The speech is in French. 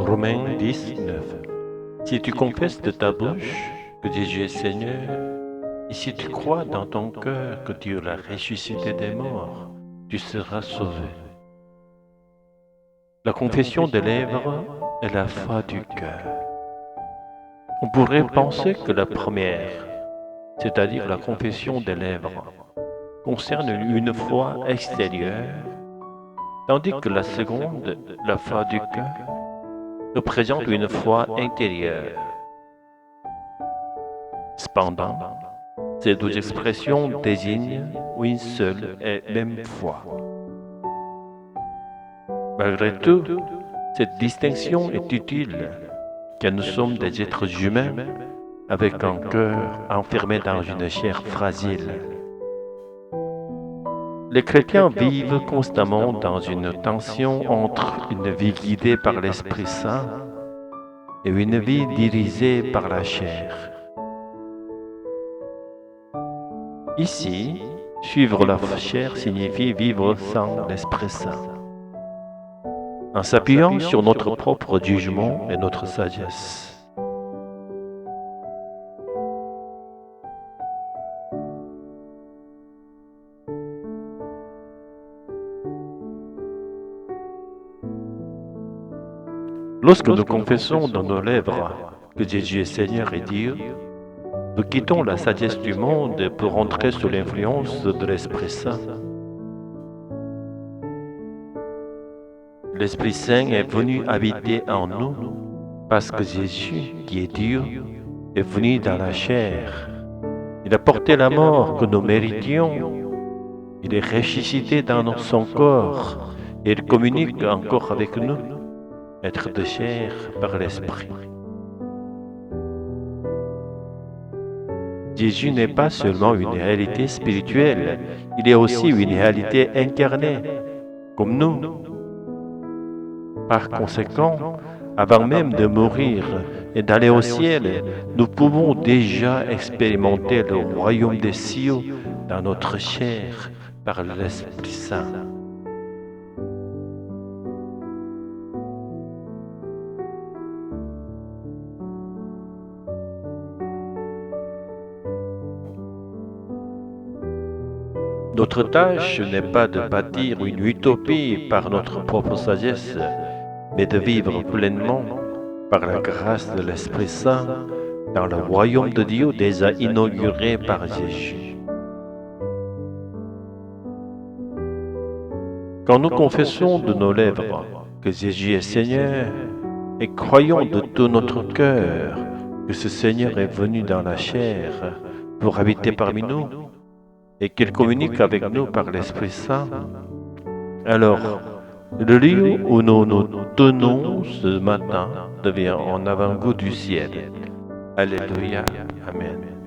Romains 10, 9. Si tu confesses de ta bouche que Jésus est Seigneur, et si tu crois dans ton cœur que Dieu l'a ressuscité des morts, tu seras sauvé. La confession des lèvres est la foi du cœur. On pourrait penser que la première, c'est-à-dire la confession des lèvres, concerne une foi extérieure, tandis que la seconde, la foi du cœur, représente une foi intérieure. Cependant, ces deux expressions désignent une seule et même foi. Malgré tout, cette distinction est utile, car nous sommes des êtres humains avec un cœur enfermé dans une chair fragile. Les chrétiens vivent constamment dans une tension entre une vie guidée par l'Esprit Saint et une vie dirigée par la chair. Ici, suivre la chair signifie vivre sans l'Esprit Saint, en s'appuyant sur notre propre jugement et notre sagesse. Lorsque nous confessons dans nos lèvres que Jésus est Seigneur et Dieu, nous quittons la sagesse du monde pour entrer sous l'influence de l'Esprit Saint. L'Esprit Saint est venu habiter en nous parce que Jésus, qui est Dieu, est venu dans la chair. Il a porté la mort que nous méritions. Il est ressuscité dans son corps et il communique encore avec nous, être de chair par l'Esprit. Jésus n'est pas seulement une réalité spirituelle, il est aussi une réalité incarnée, comme nous. Par conséquent, avant même de mourir et d'aller au ciel, nous pouvons déjà expérimenter le royaume des cieux dans notre chair par l'Esprit Saint. Notre tâche n'est pas de bâtir une utopie par notre propre sagesse, mais de vivre pleinement, par la grâce de l'Esprit Saint, dans le royaume de Dieu déjà inauguré par Jésus. Quand nous confessons de nos lèvres que Jésus est Seigneur et croyons de tout notre cœur que ce Seigneur est venu dans la chair pour habiter parmi nous, et qu'il communique avec nous par l'Esprit Saint, alors le lieu où nous nous tenons ce matin devient en avant-goût du ciel. Alléluia. Amen.